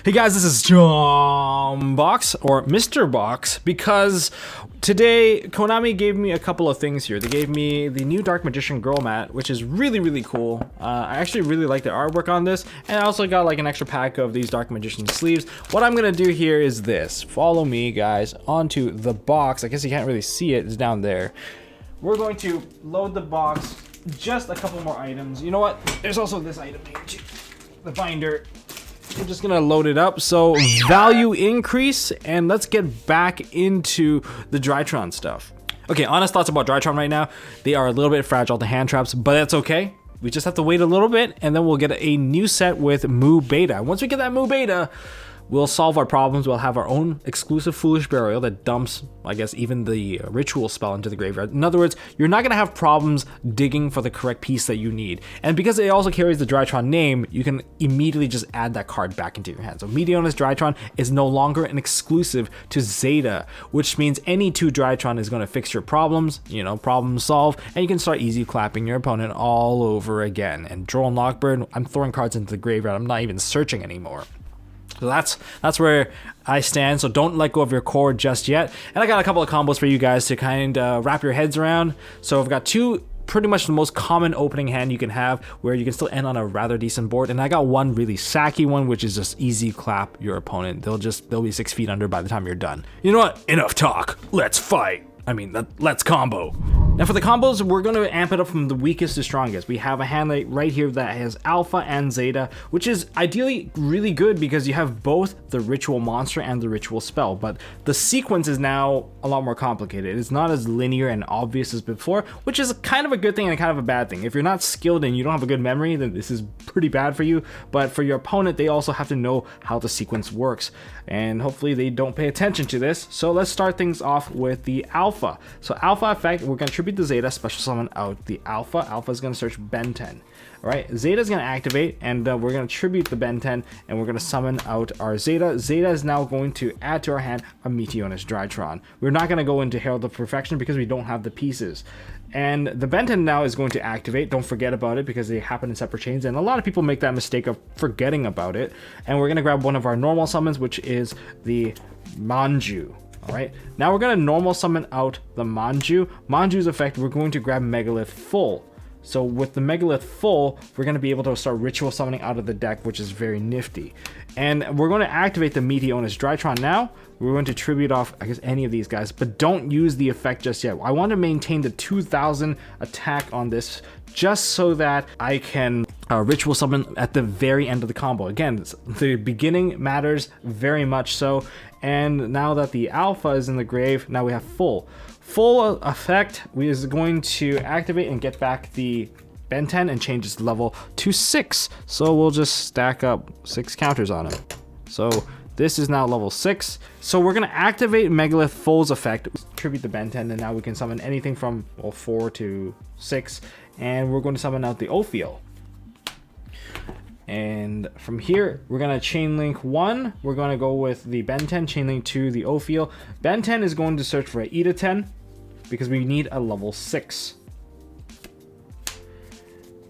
Hey guys, this is John Box, or Mr. Box, because today Konami gave me a couple of things here. They gave me the new Dark Magician Girl mat, which is really cool. I actually really like the artwork on this, and I also got like an extra pack of these Dark Magician sleeves. What I'm gonna do here is this. Follow me, guys, onto the box. I guess you can't really see it, it's down there. We're going to load the box, just a couple more items. You know what? There's also this item here too. The binder. We're just gonna load it up. So value increase, and let's get back into the Drytron stuff. Okay, honest thoughts about Drytron right now. They are a little bit fragile to hand traps, but that's okay. We just have to wait a little bit, and then we'll get a new set with Mu Beta. Once we get that Mu Beta, we'll solve our problems. We'll have our own exclusive Foolish Burial that dumps, I guess, even the ritual spell into the graveyard. In other words, you're not going to have problems digging for the correct piece that you need. And because it also carries the Drytron name, you can immediately just add that card back into your hand. So Meteonis Drytron is no longer an exclusive to Zeta, which means any 2 Drytron is going to fix your problems, you know, problem solve, and you can start easy clapping your opponent all over again. And Droll and Lockbird, I'm throwing cards into the graveyard. I'm not even searching anymore. So that's where I stand, so don't let go of your core just yet. And I got a couple of combos for you guys to kind of wrap your heads around. So I've got 2 pretty much the most common opening hand you can have where you can still end on a rather decent board. And I got one really sacky one, which is just easy clap your opponent. They'll be 6 feet under by the time you're done. You know what? Enough talk. Let's fight. I mean, let's combo. Now for the combos, we're going to amp it up from the weakest to strongest. We have a hand right here that has Alpha and Zeta, which is ideally really good because you have both the Ritual Monster and the Ritual Spell, but the sequence is now a lot more complicated. It's not as linear and obvious as before, which is kind of a good thing and kind of a bad thing. If you're not skilled and you don't have a good memory, then this is pretty bad for you, but for your opponent, they also have to know how the sequence works, and hopefully they don't pay attention to this. So let's start things off with the Alpha. So Alpha effect, we're going to tribute the Zeta, special summon out the Alpha. Alpha is going to search Benton. Alright, Zeta is going to activate, and we're going to tribute the Benton, and we're going to summon out our Zeta. Zeta is now going to add to our hand a Meteonis Drytron. We're not going to go into Herald of Perfection because we don't have the pieces. And the Benton now is going to activate. Don't forget about it because they happen in separate chains, and a lot of people make that mistake of forgetting about it. And we're going to grab one of our normal summons, which is the Manju. Alright, now we're going to normal summon out the Manju. Manju's effect, we're going to grab Megalith Full. So with the Megalith Full, we're going to be able to start ritual summoning out of the deck, which is very nifty. And we're going to activate the Meteonis Drytron now. We're going to tribute off, I guess, any of these guys, but don't use the effect just yet. I want to maintain the 2000 attack on this just so that I can ritual summon at the very end of the combo. Again, the beginning matters very much so. And now that the Alpha is in the grave, now we have Full effect. We is going to activate and get back the Benton and change its level to 6. So we'll just stack up 6 counters on him. So this is now level 6. So we're going to activate Megalith Full's effect, tribute the Benton, and now we can summon anything from 4 to 6. And we're going to summon out the Ophiel. And from here, we're going to chain link 1. We're going to go with the Benton, chain link 2, the Ophiel. Benton is going to search for a Eta 10 because we need a level 6.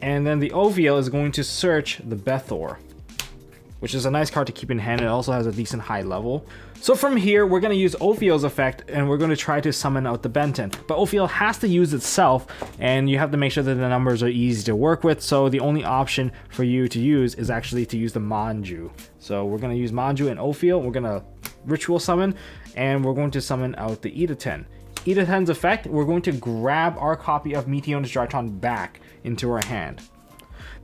And then the Ophiel is going to search the Bethor, which is a nice card to keep in hand. It also has a decent high level. So from here, we're going to use Ophiel's effect, and we're going to try to summon out the Benton. But Ophiel has to use itself, and you have to make sure that the numbers are easy to work with. So the only option for you to use is actually to use the Manju. So we're going to use Manju and Ophiel. We're going to ritual summon, and we're going to summon out the Eta 10. Eta 10's effect, we're going to grab our copy of Meteonis Drytron back into our hand.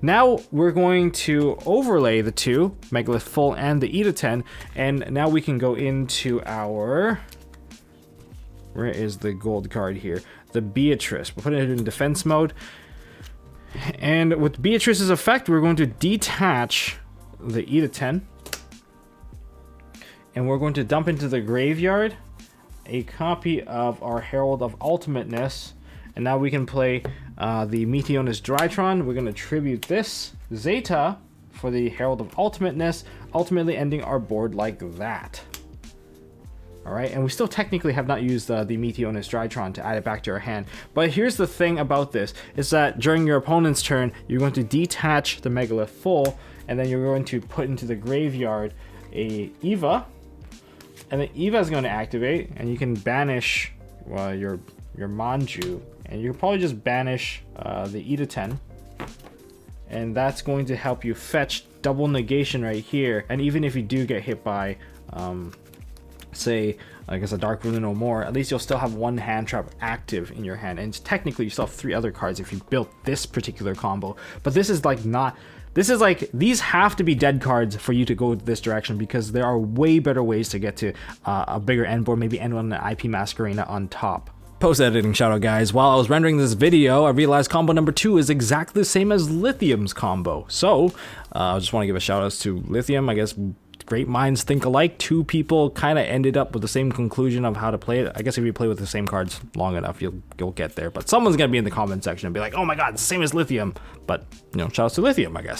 Now we're going to overlay the 2, Megalith Full and the Eta 10, and now we can go into our, where is the gold card here? The Beatrice. We'll put it in defense mode. And with Beatrice's effect, we're going to detach the Eta 10. And we're going to dump into the graveyard a copy of our Herald of Ultimateness. And now we can play the Meteonis Drytron. We're going to tribute this Zeta for the Herald of Ultimateness, ultimately ending our board like that. Alright, and we still technically have not used the Meteonis Drytron to add it back to our hand. But here's the thing about this, is that during your opponent's turn, you're going to detach the Megalith Full, and then you're going to put into the graveyard a Eva, and the Eva is going to activate, and you can banish your Manju, and you can probably just banish the E to 10, and that's going to help you fetch double negation right here. And even if you do get hit by say I guess a Dark Ruler no more, at least you'll still have one hand trap active in your hand, and technically you still have 3 other cards if you built this particular combo. But this is like not, this is like, these have to be dead cards for you to go this direction, because there are way better ways to get to a bigger end board, maybe end on an IP Masquerena on top. Post-editing shout out, guys. While I was rendering this video, I realized combo number 2 is exactly the same as Lithium's combo. So I just want to give a shout out to Lithium. I guess great minds think alike. 2 people kind of ended up with the same conclusion of how to play it. I guess if you play with the same cards long enough, you'll get there. But someone's gonna be in the comment section and be like, oh my god, it's the same as Lithium. But you know, shout out to Lithium, I guess.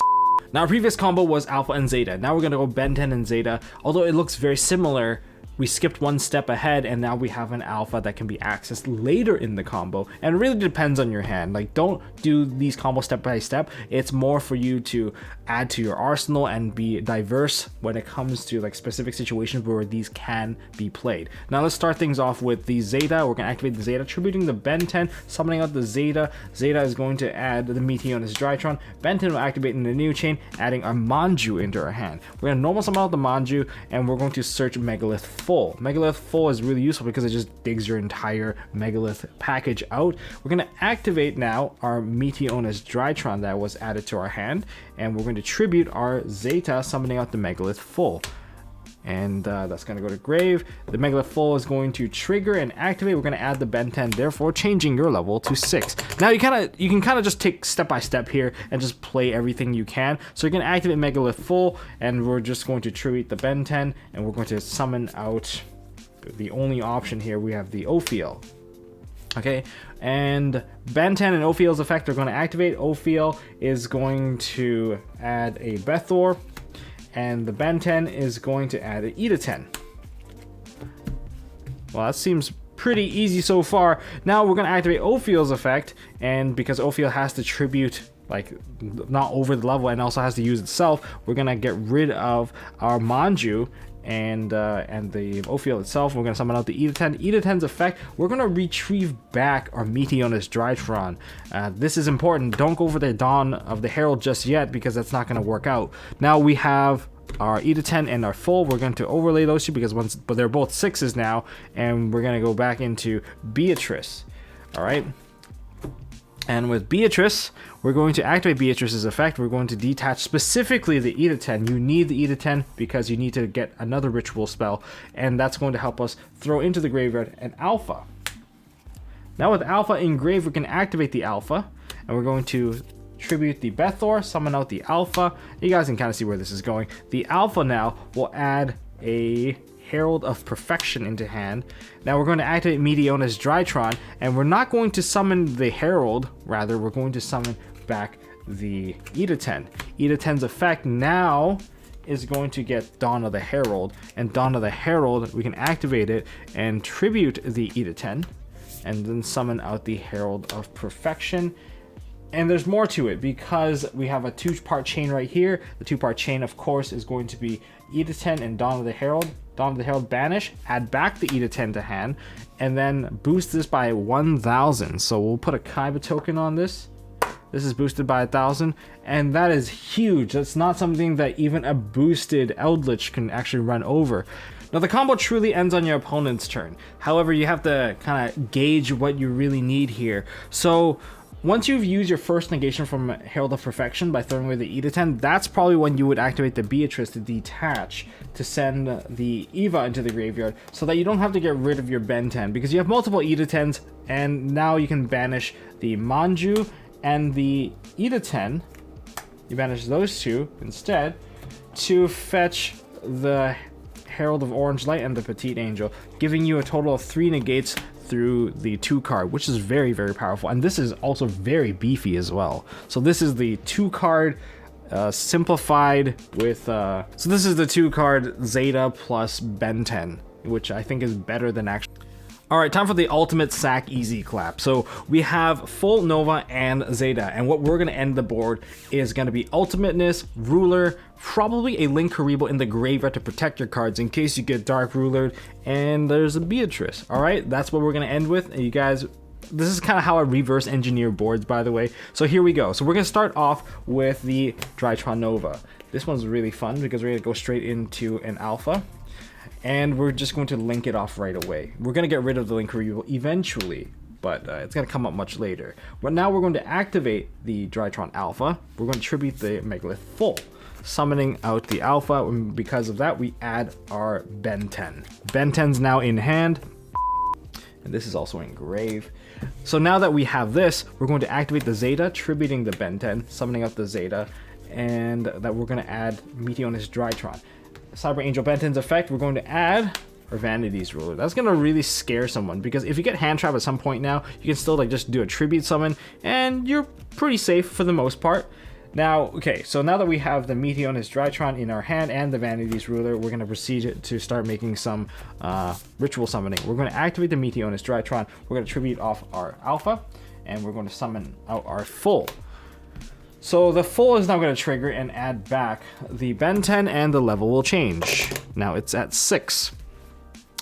Now, our previous combo was Alpha and Zeta. Now we're gonna go Benton and Zeta. Although it looks very similar, we skipped one step ahead, and now we have an Alpha that can be accessed later in the combo. And it really depends on your hand. Like, don't do these combos step by step. It's more for you to add to your arsenal and be diverse when it comes to like specific situations where these can be played. Now let's start things off with the Zeta. We're gonna activate the Zeta, tributing the Benton, summoning out the Zeta. Zeta is going to add the Meteonis Drytron. Benton will activate in the new chain, adding our Manju into our hand. We're gonna normal summon out the Manju, and we're going to search Megalith Full. Megalith Full is really useful because it just digs your entire Megalith package out. We're going to activate now our Meteonis Drytron that was added to our hand, and we're going to tribute our Zeta, summoning out the Megalith Full. And that's going to go to grave. The Megalith Full is going to trigger and activate. We're going to add the Benton, therefore changing your level to 6. Now you can kind of just take step by step here and just play everything you can. So you're going to activate Megalith Full, and we're just going to tribute the Benton, and we're going to summon out the only option here. We have the Ophiel. Okay, and Benton and Ophiel's effect are going to activate. Ophiel is going to add a Bethor, and the Benton is going to add an E to 10. Well, that seems pretty easy so far. Now we're going to activate Ophiel's effect, and because Ophiel has to tribute like not over the level and also has to use itself, we're going to get rid of our Manju and the Ophiel itself. We're going to summon out the E to 10. E to 10's effect, we're going to retrieve back our Meteonis Drytron. This is important. Don't go for the Dawn of the Herald just yet, because that's not going to work out. Now we have our E to 10 and our Full. We're going to overlay those two because but they're both 6s now, and we're going to go back into Beatrice. All right. And with Beatrice, we're going to activate Beatrice's effect. We're going to detach specifically the E to 10. You need the E to 10 because you need to get another ritual spell, and that's going to help us throw into the graveyard an Alpha. Now with Alpha in grave, we can activate the Alpha, and we're going to tribute the Bethor, summon out the Alpha. You guys can kind of see where this is going. The Alpha now will add a Herald of Perfection into hand. Now we're going to activate Meteonis Drytron, and we're not going to summon the Herald, rather we're going to summon back the E to 10. E to 10's effect now is going to get Dawn of the Herald, and Dawn of the Herald, we can activate it and tribute the E to 10, and then summon out the Herald of Perfection. And there's more to it because we have a 2-part chain right here. The 2-part chain, of course, is going to be E to 10 and Dawn of the Herald. Dawn of the Herald banish, add back the E to 10 to hand, and then boost this by 1,000. So we'll put a Kaiba token on this. This is boosted by 1,000, and that is huge. That's not something that even a boosted Eldritch can actually run over. Now the combo truly ends on your opponent's turn. However, you have to kind of gauge what you really need here. So once you've used your first negation from Herald of Perfection by throwing away the E to 10, that's probably when you would activate the Beatrice to detach to send the Eva into the graveyard, so that you don't have to get rid of your Benton, because you have multiple E to 10s, and now you can banish the Manju and the E to 10. You banish those two instead to fetch the Herald of Orange Light and the Petite Angel, giving you a total of 3 negates through the 2 card, which is very, very powerful. And this is also very beefy as well. So this is the 2 card simplified with so this is the 2 card Zeta plus Benton, which I think is better than actually. All right, time for the ultimate sack easy clap. So we have full Nova and Zeta, and what we're gonna end the board is gonna be ultimateness, ruler, probably a Link Karibo in the graveyard to protect your cards in case you get dark rulered, and there's a Beatrice. All right, that's what we're gonna end with. And you guys, this is kind of how I reverse engineer boards, by the way. So here we go. So we're gonna start off with the Drytron Nova. This one's really fun because we're gonna go straight into an alpha. And we're just going to link it off right away. We're going to get rid of the Link Karibo eventually, but it's going to come up much later. But now we're going to activate the Drytron Alpha. We're going to tribute the Megalith full, summoning out the Alpha. And because of that, we add our Benton. Benton's now in hand, and this is also in grave. So now that we have this, we're going to activate the Zeta, tributing the Benton, summoning out the Zeta, and that we're going to add Meteonis Drytron. Cyber Angel Benton's effect, we're going to add our Vanity's Ruler. That's going to really scare someone, because if you get hand trap at some point now, you can still like just do a tribute summon and you're pretty safe for the most part. Now, okay, so now that we have the Meteonis Drytron in our hand and the Vanity's Ruler, we're going to proceed to start making some ritual summoning. We're going to activate the Meteonis Drytron, we're going to tribute off our Alpha, and we're going to summon out our full. So the full is now going to trigger and add back the Benton, and the level will change. Now it's at 6.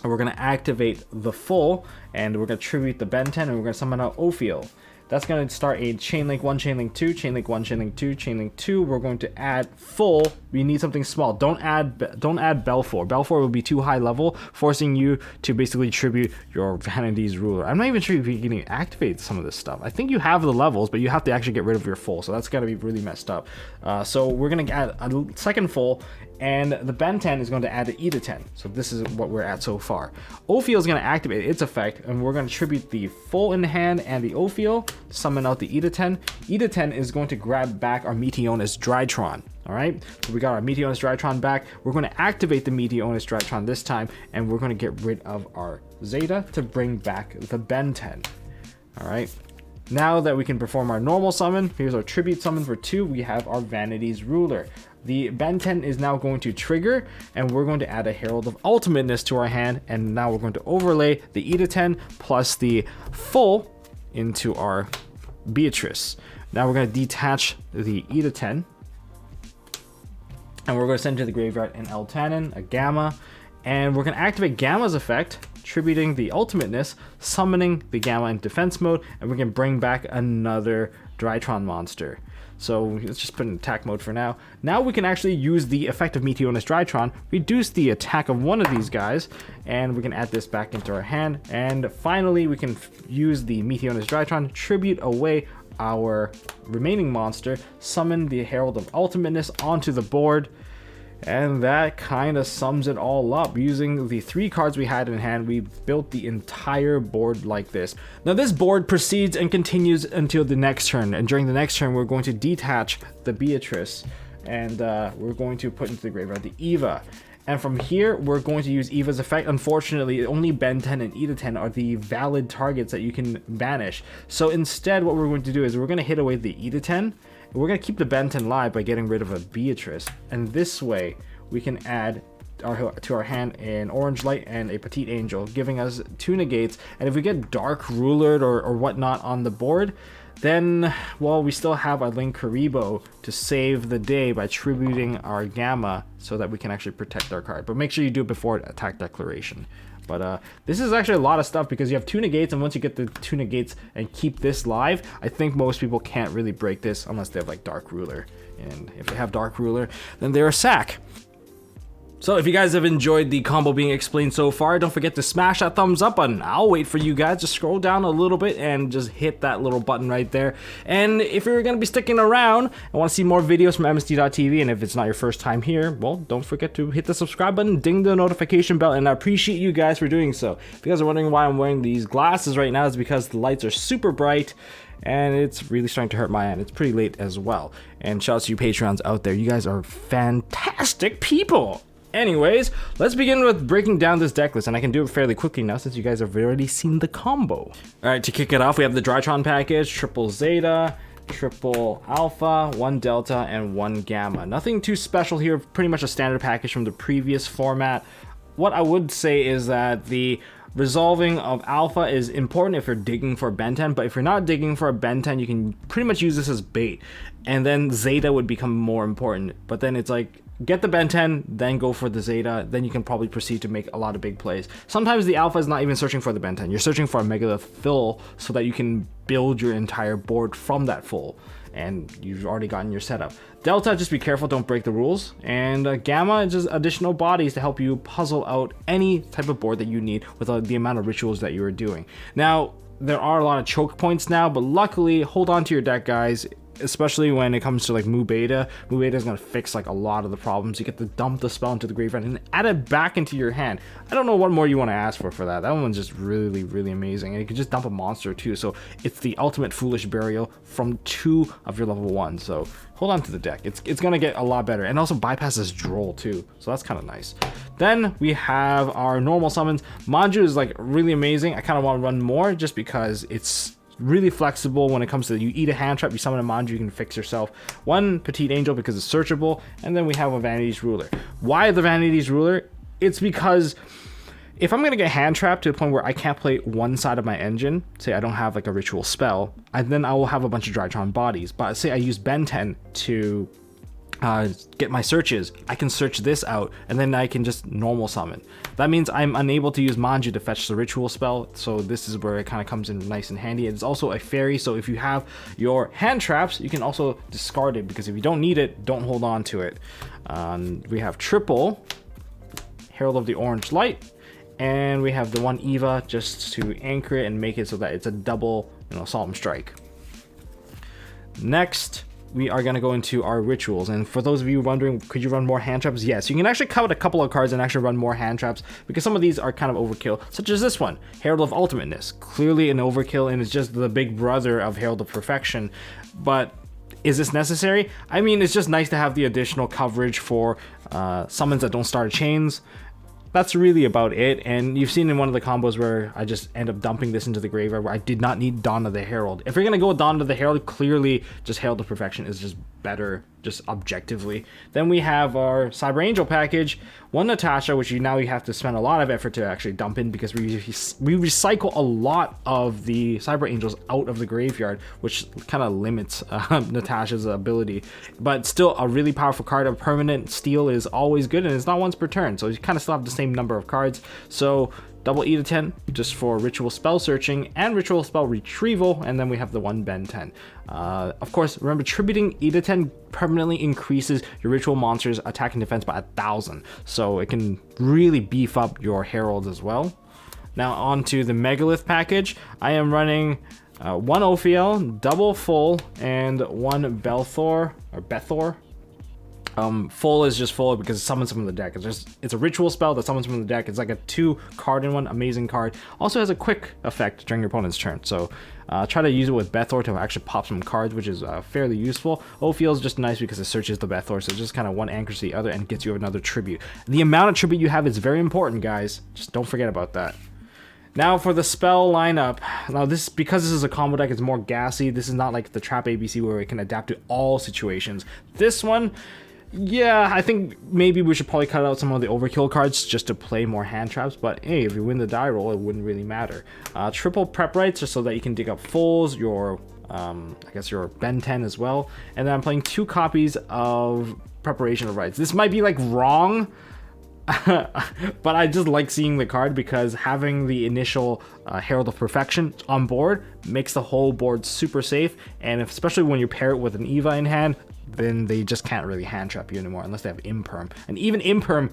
We're going to activate the full, and we're going to tribute the Benton, and we're going to summon out Ophiel. That's going to start a Chain Link 1, Chain Link 2, Chain Link 1, Chain Link 2, Chain Link 2. We're going to add full. We need something small. Don't add Belfour. Belfour will be too high level, forcing you to basically tribute your Vanity's Ruler. I'm not even sure if you can activate some of this stuff. I think you have the levels, but you have to actually get rid of your full, so that's got to be really messed up. So we're going to add a second full, and the Benton is going to add the Eda-10. So this is what we're at so far. Ophiel is going to activate its effect, and we're going to tribute the full in hand and the Ophiel, summon out the Eda-10. Eda-10 is going to grab back our Meteonis Drytron. All right, so we got our Meteonis Drytron back. We're going to activate the Meteonis Drytron this time, and we're going to get rid of our Zeta to bring back the Benton. All right, now that we can perform our normal summon, here's our tribute summon for 2. We have our Vanity's Ruler. The Benton is now going to trigger, and we're going to add a Herald of Ultimateness to our hand, and now we're going to overlay the Eda-10 plus the full into our Beatrice. Now we're going to detach the Eda-10, and we're going to send to the graveyard an Eltanin, a Gamma, and we're going to activate Gamma's effect, tributing the Ultimateness, summoning the Gamma in defense mode, and we're going to bring back another Drytron monster. So let's just put in attack mode for now. Now we can actually use the effect of Meteonis Drytron, reduce the attack of one of these guys, and we can add this back into our hand. And finally, we can use the Meteonis Drytron, tribute away our remaining monster, summon the Herald of Ultimateness onto the board, and that kind of sums it all up. Using the 3 cards we had in hand, we built the entire board like this. Now this board proceeds and continues until the next turn, and during the next turn we're going to detach the Beatrice, and we're going to put into the graveyard the Eva. And from here, we're going to use Eva's effect. Unfortunately, only Benton and Eda-10 are the valid targets that you can banish. So instead, what we're going to do is we're going to hit away the Eda-10. We're going to keep the Benton live by getting rid of a Beatrice. And this way, we can add to our hand an Orange Light and a Petite Angel, giving us 2 negates. And if we get Dark Rulered or whatnot on the board, then, well, we still have our Link Karibo to save the day by tributing our Gamma so that we can actually protect our card. But make sure you do it before attack declaration. But this is actually a lot of stuff because you have 2 negates, and once you get the 2 negates and keep this live, I think most people can't really break this unless they have like Dark Ruler. And if they have Dark Ruler, then they're a sack. So if you guys have enjoyed the combo being explained so far, don't forget to smash that thumbs up button. I'll wait for you guys. Just scroll down a little bit and just hit that little button right there. And if you're going to be sticking around and want to see more videos from MST.TV, and if it's not your first time here, well, don't forget to hit the subscribe button, ding the notification bell, and I appreciate you guys for doing so. If you guys are wondering why I'm wearing these glasses right now, it's because the lights are super bright, and it's really starting to hurt my end. It's pretty late as well. And shout out to you Patreons out there. You guys are fantastic people. Anyways, let's begin with breaking down this deck list, and I can do it fairly quickly now since you guys have already seen the combo. Alright, to kick it off, we have the Drytron package, triple Zeta, triple Alpha, 1 Delta, and 1 Gamma. Nothing too special here, pretty much a standard package from the previous format. What I would say is that the Resolving of Alpha is important if you're digging for Benton, but if you're not digging for a Benton, you can pretty much use this as bait. And then Zeta would become more important. But then it's like, get the Benton, then go for the Zeta, then you can probably proceed to make a lot of big plays. Sometimes the Alpha is not even searching for the Benton. You're searching for a Megalith fill so that you can build your entire board from that full. And you've already gotten your setup. Delta, just be careful, don't break the rules. And Gamma is just additional bodies to help you puzzle out any type of board that you need with the amount of rituals that you are doing. Now, there are a lot of choke points now, but luckily, hold on to your deck, guys. Especially when it comes to like Mu Beta. Mu Beta is going to fix like a lot of the problems. You get to dump the spell into the graveyard and add it back into your hand. I don't know what more you want to ask for that. That one's just really, really amazing. And you can just dump a monster too. So it's the ultimate Foolish Burial from 2 of your level 1. So hold on to the deck. It's going to get a lot better. And also bypasses Droll too. So that's kind of nice. Then we have our normal summons. Manju is like really amazing. I kind of want to run more just because it's really flexible when it comes to you eat a hand trap, you summon a Manju, you can fix yourself. 1 Petite Angel because it's searchable, and then we have a Vanity's Ruler. Why the Vanity's Ruler? It's because if I'm gonna get hand trapped to the point where I can't play one side of my engine, say I don't have like a ritual spell, then I will have a bunch of Drytron bodies. But say I use Benton to get my searches, I can search this out and then I can just normal summon. That means I'm unable to use Manju to fetch the ritual spell, so this is where it kind of comes in nice and handy. It's also a fairy, so if you have your hand traps, you can also discard it, because if you don't need it, don't hold on to it. We have triple Herald of the Orange Light, and we have the 1 Eva just to anchor it and make it so that it's a double, Solemn Strike. Next, we are going to go into our rituals. And for those of you wondering, could you run more hand traps? Yes, you can actually cut a couple of cards and actually run more hand traps, because some of these are kind of overkill, such as this one, Herald of Ultimateness. Clearly an overkill, and it's just the big brother of Herald of Perfection. But is this necessary? I mean, it's just nice to have the additional coverage for summons that don't start chains. That's really about it. And you've seen in one of the combos where I just end up dumping this into the graveyard where I did not need Dawn of the Herald. If you're going to go with Dawn of the Herald, clearly just Herald of Perfection is just better, just objectively. Then we have our Cyber Angel package, 1 Natasha, which you have to spend a lot of effort to actually dump in, because we recycle a lot of the Cyber Angels out of the graveyard, which kind of limits Natasha's ability. But still a really powerful card. A permanent steal is always good, and it's not once per turn, so you kind of still have the same number of cards. So double E to 10 just for ritual spell searching and ritual spell retrieval, and then we have the 1 Ben 10. Of course, remember, tributing E to 10 permanently increases your ritual monster's attack and defense by 1,000, so it can really beef up your heralds as well. Now on to the Megalith package. I am running 1 Ophiel, double full, and 1 Belthor or Bethor. Full is just full because it summons from the deck. It's a ritual spell that summons from the deck. It's like a 2 card in 1, amazing card. Also has a quick effect during your opponent's turn. So try to use it with Bethor to actually pop some cards, which is fairly useful. Ophiel is just nice because it searches the Bethor, so just kind of one anchors to the other and gets you another tribute. The amount of tribute you have is very important, guys. Just don't forget about that. Now for the spell lineup. Now because this is a combo deck, it's more gassy. This is not like the Trap ABC where it can adapt to all situations. This one, yeah, I think maybe we should probably cut out some of the overkill cards just to play more hand traps, but hey, if you win the die roll, it wouldn't really matter. Triple prep rights just so that you can dig up fulls, your I guess your Ben 10 as well, and then I'm playing 2 copies of Preparation of Rights. This might be like wrong, but I just like seeing the card because having the initial Herald of Perfection on board makes the whole board super safe, and especially when you pair it with an Eva in hand, then they just can't really hand trap you anymore unless they have Imperm. And even Imperm,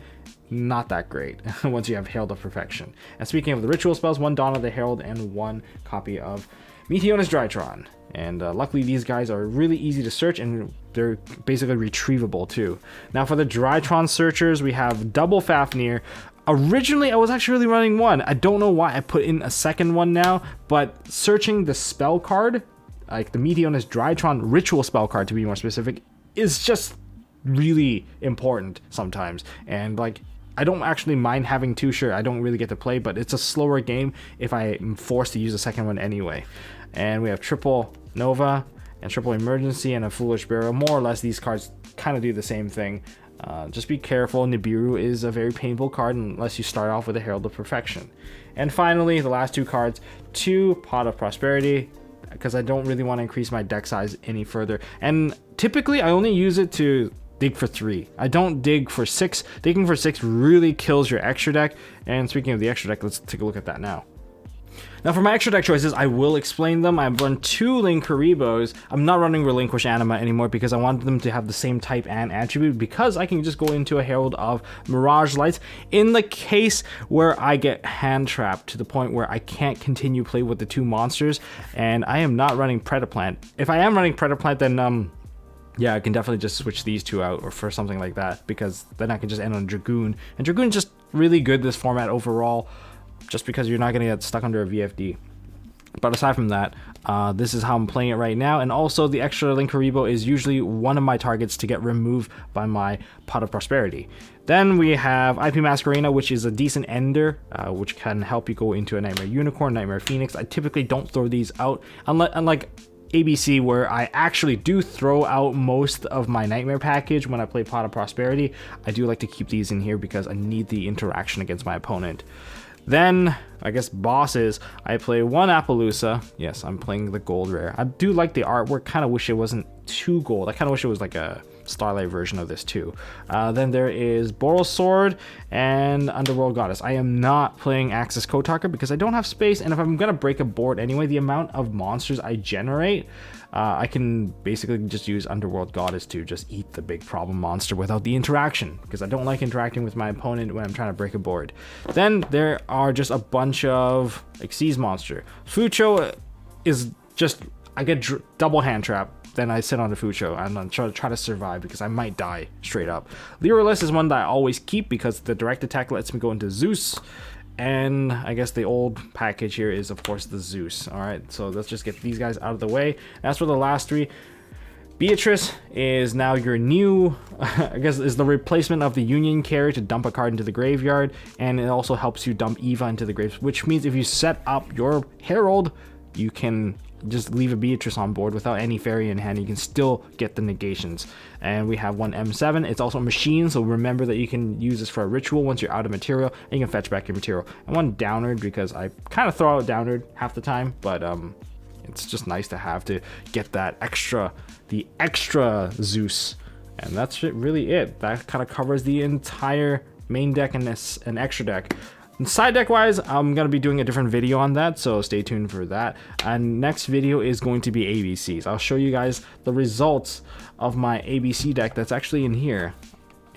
not that great once you have Herald of Perfection. And speaking of the ritual spells, 1 Dawn of the Herald and 1 copy of Meteonis Drytron. And luckily these guys are really easy to search, and they're basically retrievable too. Now for the Drytron searchers, we have double Fafnir. Originally I was actually really running 1. I don't know why I put in a second one now, but searching the spell card, like the Meteonis Drytron ritual spell card to be more specific, is just really important sometimes. And like, I don't actually mind having 2, sure, I don't really get to play, but it's a slower game if I'm forced to use a second one anyway. And we have triple Nova and triple Emergency and a Foolish Burial. More or less these cards kind of do the same thing. Just be careful. Nibiru is a very painful card unless you start off with a Herald of Perfection. And finally, the last two cards, 2 Pot of Prosperity, because I don't really want to increase my deck size any further. And typically, I only use it to dig for 3. I don't dig for 6. Digging for 6 really kills your extra deck. And speaking of the extra deck, let's take a look at that now. Now for my extra deck choices, I will explain them. I've run 2 Linkaribos. I'm not running Relinquish Anima anymore because I wanted them to have the same type and attribute, because I can just go into a Herald of Mirage Lights in the case where I get hand trapped to the point where I can't continue play with the 2 monsters, and I am not running Predaplant. If I am running Predaplant, then yeah, I can definitely just switch these 2 out or for something like that, because then I can just end on Dragoon. And Dragoon's just really good this format overall, just because you're not going to get stuck under a VFD. But aside from that, this is how I'm playing it right now. And also, the extra Linkaribo is usually one of my targets to get removed by my Pot of Prosperity. Then we have IP Masquerena, which is a decent ender, which can help you go into a Nightmare Unicorn, Nightmare Phoenix. I typically don't throw these out, unlike ABC, where I actually do throw out most of my Nightmare package when I play Pot of Prosperity. I do like to keep these in here because I need the interaction against my opponent. Then, I guess bosses, I play 1 Appaloosa. Yes, I'm playing the gold rare. I do like the artwork, kind of wish it wasn't too gold. I kind of wish it was like a Starlight version of this too. Then there is Boral Sword and Underworld Goddess. I am not playing Axis Kotaker because I don't have space, and if I'm gonna break a board anyway, the amount of monsters I generate, I can basically just use Underworld Goddess to just eat the big problem monster without the interaction, because I don't like interacting with my opponent when I'm trying to break a board. Then there are just a bunch of Xyz monster. Fucho is just, I get double hand trap, then I sit on the Fucho and I'm try to survive because I might die straight up. Lyroless is one that I always keep because the direct attack lets me go into Zeus. And I guess the old package here is, of course, the Zeus. All right, so let's just get these guys out of the way. As for the last 3, Beatrice is now your new, I guess, is the replacement of the Union Carry to dump a card into the graveyard. And it also helps you dump Eva into the graves, which means if you set up your Herald, you can just leave a Beatrice on board without any fairy in hand. You can still get the negations. And we have 1 M7. It's also a machine, so remember that you can use this for a ritual once you're out of material, and you can fetch back your material. And 1 Downward, because I kind of throw out Downward half the time, but it's just nice to have to get that extra, the extra Zeus. And that's really it. That kind of covers the entire main deck and this an extra deck. And side deck wise, I'm going to be doing a different video on that, so stay tuned for that. And next video is going to be ABCs. I'll show you guys the results of my ABC deck that's actually in here,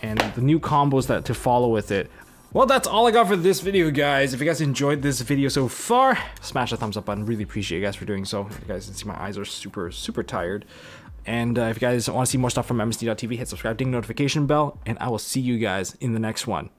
and the new combos that to follow with it. Well, that's all I got for this video, guys. If you guys enjoyed this video so far, smash the thumbs up button. Really appreciate you guys for doing so. You guys can see my eyes are super tired. And if you guys want to see more stuff from MST.TV, hit subscribe, ding notification bell, and I will see you guys in the next one.